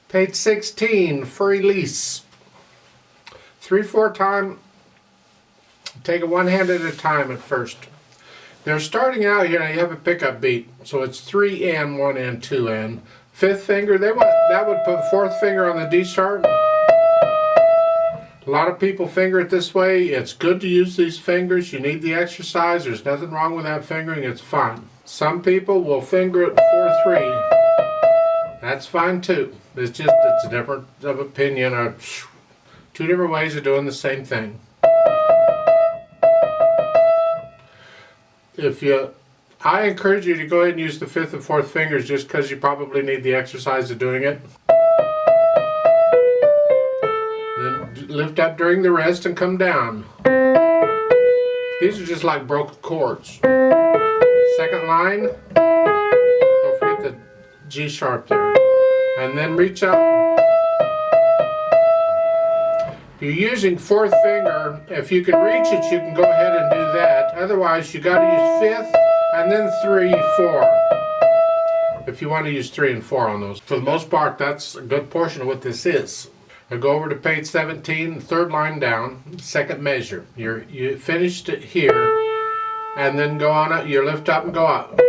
Page 16, Für Elise. 3/4 time, take it one hand at a time at first. They're starting out here, now you have a pickup beat, so it's 3 and 1 and 2 and. Fifth finger, that would put fourth finger on the D sharp. A lot of people finger it this way. It's good to use these fingers. You need the exercise. There's nothing wrong with that fingering. It's fine. Some people will finger it 4/3. That's fine too. It's a difference of opinion, or two different ways of doing the same thing. I encourage you to go ahead and use the fifth and fourth fingers just because you probably need the exercise of doing it. Then lift up during the rest and come down. These are just like broken chords. Second line, don't forget the G sharp there. And then reach up. If you're using fourth finger, if you can reach it, you can go ahead and do that. Otherwise, you got to use fifth and then 3, 4. If you want to use 3 and 4 on those. For the most part, that's a good portion of what this is. Now go over to page 17, third line down, second measure. You finished it here, and then go on up. You lift up and go up.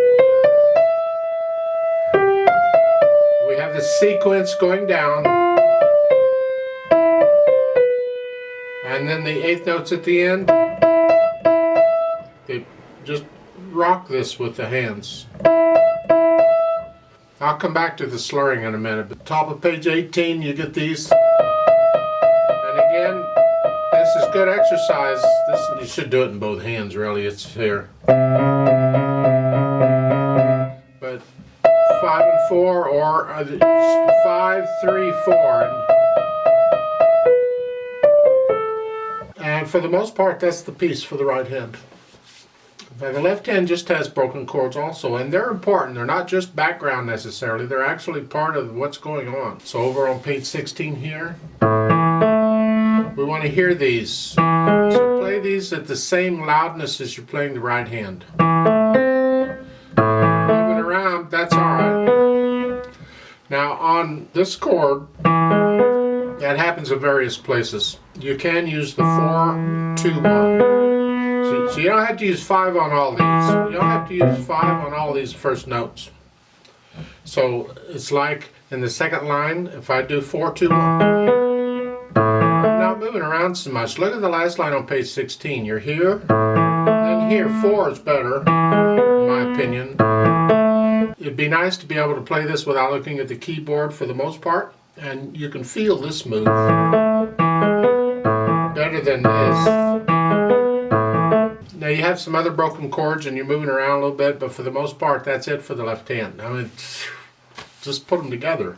We have the sequence going down. And then the eighth notes at the end. They just rock this with the hands. I'll come back to the slurring in a minute. But top of page 18, you get these. And again, this is good exercise. You should do it in both hands, really. It's here. But 5 and 4, or 5, 3, 4. And for the most part, that's the piece for the right hand. Now, the left hand just has broken chords also, and they're important. They're not just background necessarily. They're actually part of what's going on. So over on page 16 here, we want to hear these. So play these at the same loudness as you're playing the right hand. Moving around, that's all right. Now on this chord, that happens in various places. You can use the 4, 2, 1. So you don't have to use 5 on all these. You don't have to use 5 on all these first notes. So it's like in the second line, if I do 4, 2, 1. I'm not moving around so much. Look at the last line on page 16. You're here, then here. 4 is better, in my opinion. It'd be nice to be able to play this without looking at the keyboard for the most part. And you can feel this move better than this. Now you have some other broken chords and you're moving around a little bit, but for the most part, that's it for the left hand. I mean, just put them together.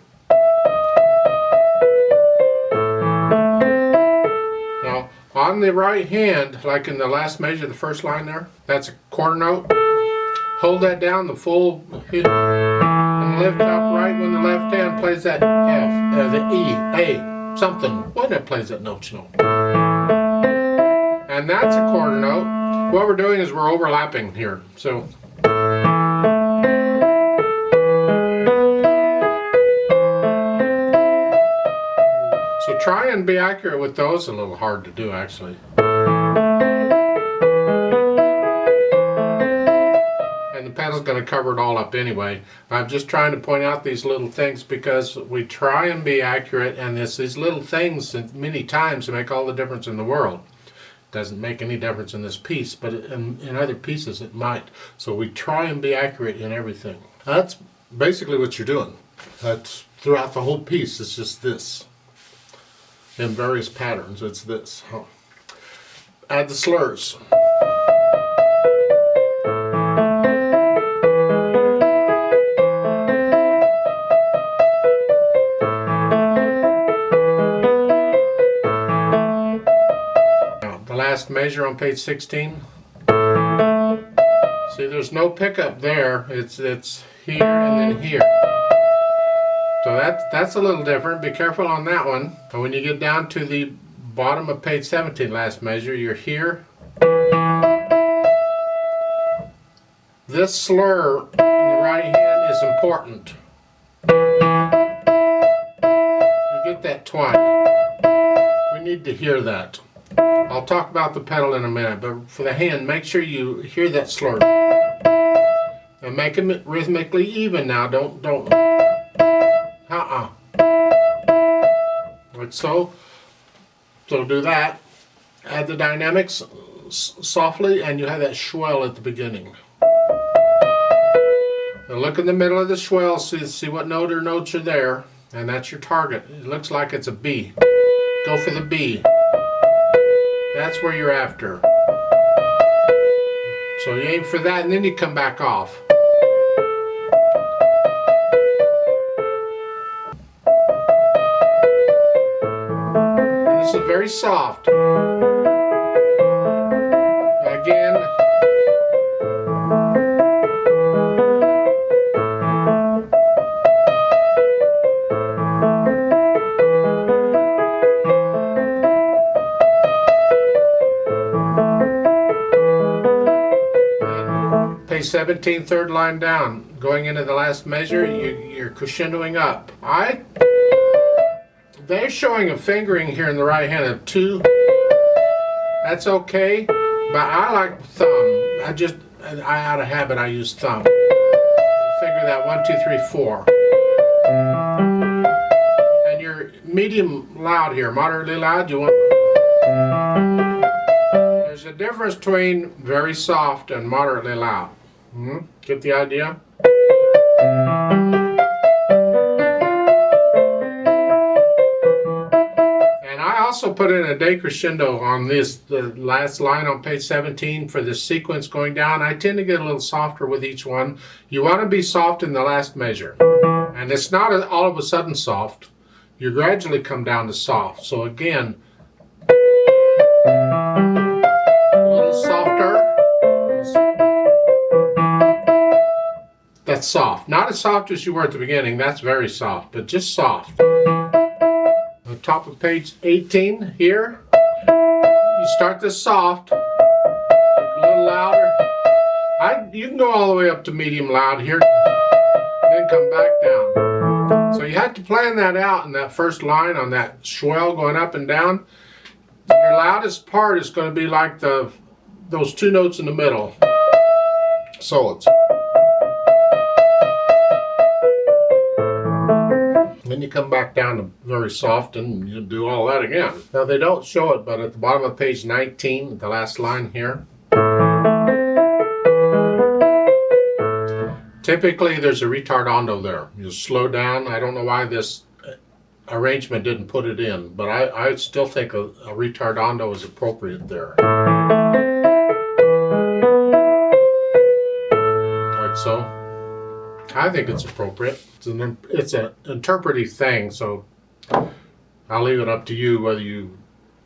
Now, on the right hand, like in the last measure, the first line there, that's a quarter note. Hold that down, the full hit, and lift up right when the left hand plays that F, the E, A, something. When it plays that note, you know. And that's a quarter note. What we're doing is we're overlapping here. So try and be accurate with those. A little hard to do, actually. And the pedal's going to cover it all up anyway. I'm just trying to point out these little things because we try and be accurate, and these little things many times make all the difference in the world. Doesn't make any difference in this piece, but in other pieces it might. So we try and be accurate in everything. That's basically what you're doing. That's throughout the whole piece. It's just this. In various patterns, it's this. Add the slurs. Last measure on page 16. See, there's no pickup there. It's here and then here. So that's a little different. Be careful on that one. And when you get down to the bottom of page 17, last measure, you're here. This slur in the right hand is important. twice. We need to hear that. I'll talk about the pedal in a minute, but for the hand, make sure you hear that slur. And make them rhythmically even now. Don't. Like so. So do that. Add the dynamics softly, and you have that swell at the beginning. Now look in the middle of the swell, see what note or notes are there, and that's your target. It looks like it's a B. Go for the B. That's where you're after. So you aim for that, and then you come back off. And this is very soft. Again. Page 17, third line down. Going into the last measure, you're crescendoing up. They're showing a fingering here in the right hand of 2. That's okay, but I like thumb. Out of habit, I use thumb. Finger that 1, 2, 3, 4. And you're medium loud here, moderately loud. You want. There's a difference between very soft and moderately loud. Get the idea? And I also put in a decrescendo on the last line on page 17 for the sequence going down. I tend to get a little softer with each one. You want to be soft in the last measure. And it's not all of a sudden soft. You gradually come down to soft. So again, a little softer. That's soft. Not as soft as you were at the beginning. That's very soft, but just soft. On top of page 18 here, you start this soft, a little louder. You can go all the way up to medium loud here, then come back down. So you have to plan that out in that first line on that swell going up and down. Your loudest part is going to be like those 2 notes in the middle. So it's. Then you come back down to very soft and you do all that again. Now they don't show it, but at the bottom of page 19, the last line here, typically there's a retardando there. You slow down. I don't know why this arrangement didn't put it in, but I still think a retardando is appropriate there. Like so. I think it's appropriate. It's an interpretive thing, so I'll leave it up to you whether you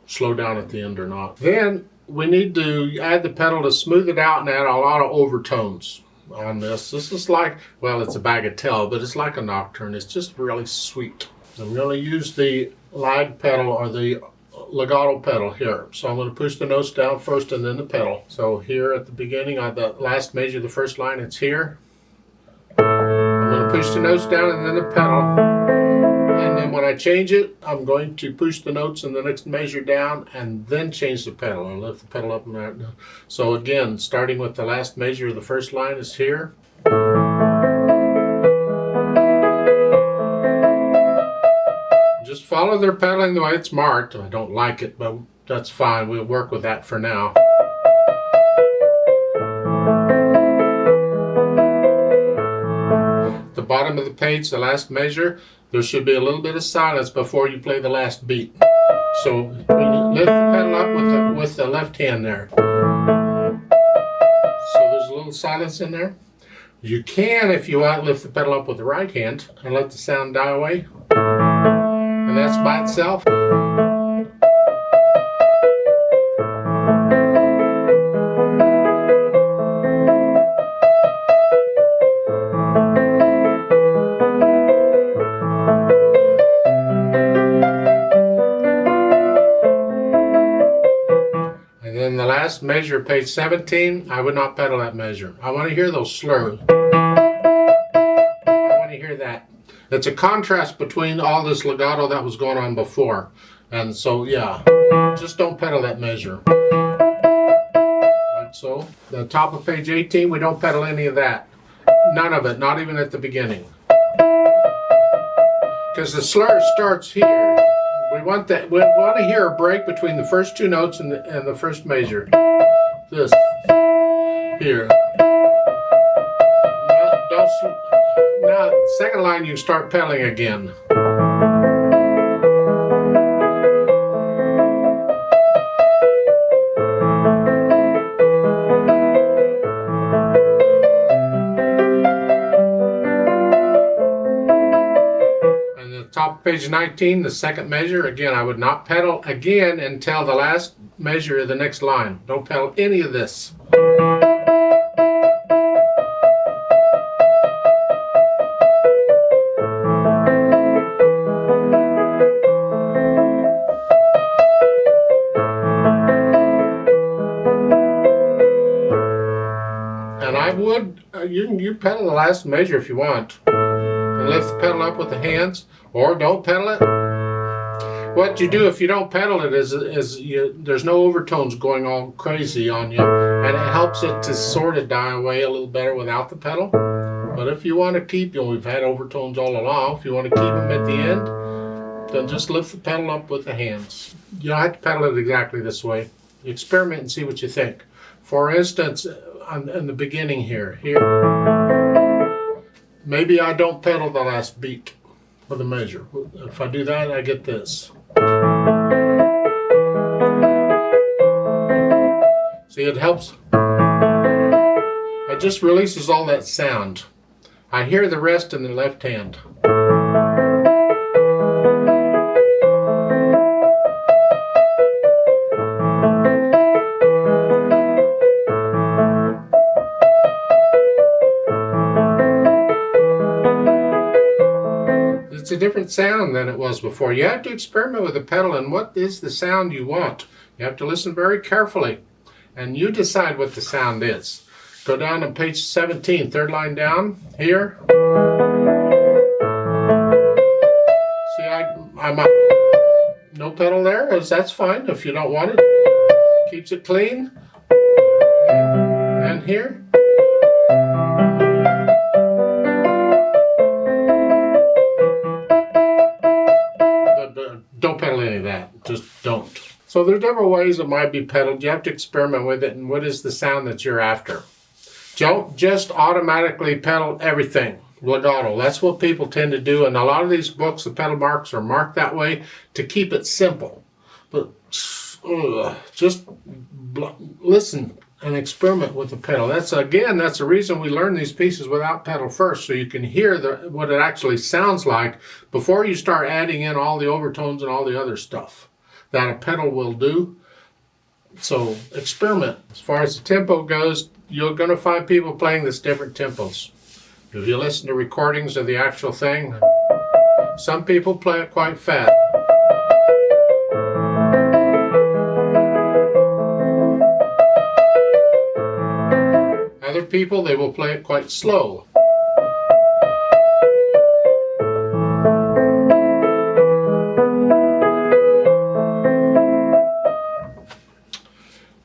slow down at the end or not. Then we need to add the pedal to smooth it out and add a lot of overtones on this. This is like, well, it's a bagatelle, but it's like a nocturne. It's just really sweet. I'm going to use the lag pedal or the legato pedal here. So I'm going to push the notes down first and then the pedal. So here at the beginning, on the last measure, the first line, it's here. I'm going to push the notes down and then the pedal. And then when I change it, I'm going to push the notes in the next measure down and then change the pedal. I'll lift the pedal up and down. So again, starting with the last measure of the first line is here. Just follow their pedaling the way it's marked. I don't like it, but that's fine. We'll work with that for now. The bottom of the page, the last measure, there should be a little bit of silence before you play the last beat. So lift the pedal up with the left hand there. So there's a little silence in there. You can, if you want, lift the pedal up with the right hand and let the sound die away. And that's by itself. And then the last measure, page 17, I would not pedal that measure. I want to hear those slurs. I want to hear that. It's a contrast between all this legato that was going on before. And so, yeah, just don't pedal that measure. Like so. The top of page 18, we don't pedal any of that. None of it, not even at the beginning. Because the slur starts here. We want to hear a break between the first two notes and the first measure. This. Here. Now, second line, you start pedaling again. And the top of page 19, the second measure, again, I would not pedal again until the last measure of the next line. Don't pedal any of this. And I would, you pedal the last measure if you want. And lift the pedal up with the hands, or don't pedal it. What you do if you don't pedal it is there's no overtones going all crazy on you, and it helps it to sort of die away a little better without the pedal. But if you want to keep, we've had overtones all along, if you want to keep them at the end, then just lift the pedal up with the hands. You don't have to pedal it exactly this way. Experiment and see what you think. For instance, in the beginning here, maybe I don't pedal the last beat of the measure. If I do that, I get this. See, it helps. It just releases all that sound. I hear the rest in the left hand. It's a different sound than it was before. You have to experiment with the pedal and what is the sound you want. You have to listen very carefully and you decide what the sound is. Go down to page 17, third line down here. See, I'm no pedal there, that's fine if you don't want it. Keeps it clean. And here. Don't pedal any of that, just don't. So there's different ways it might be pedaled. You have to experiment with it and what is the sound that you're after. Don't just automatically pedal everything legato. That's what people tend to do, and a lot of these books, the pedal marks are marked that way to keep it simple. But just listen and experiment with the pedal. That's the reason we learn these pieces without pedal first, so you can hear what it actually sounds like before you start adding in all the overtones and all the other stuff that a pedal will do. So experiment. As far as the tempo goes, you're going to find people playing this different tempos. If you listen to recordings of the actual thing, some people play it quite fast. Other people, they will play it quite slow.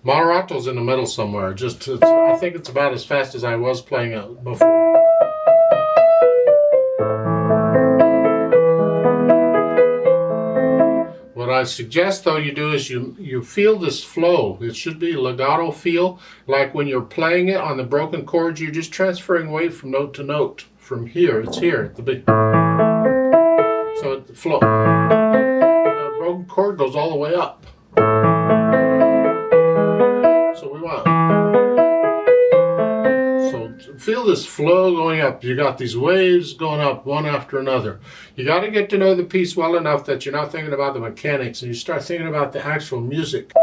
Moderato's in the middle somewhere. I think it's about as fast as I was playing it before. What I suggest though you do is you feel this flow. It should be a legato feel, like when you're playing it on the broken chords, you're just transferring weight from note to note. From here, it's here at the beat. So the flow. The broken chord goes all the way up. So we want. So feel this flow going up. You got these waves going up one after another. You got to get to know the piece well enough that you're not thinking about the mechanics and you start thinking about the actual music.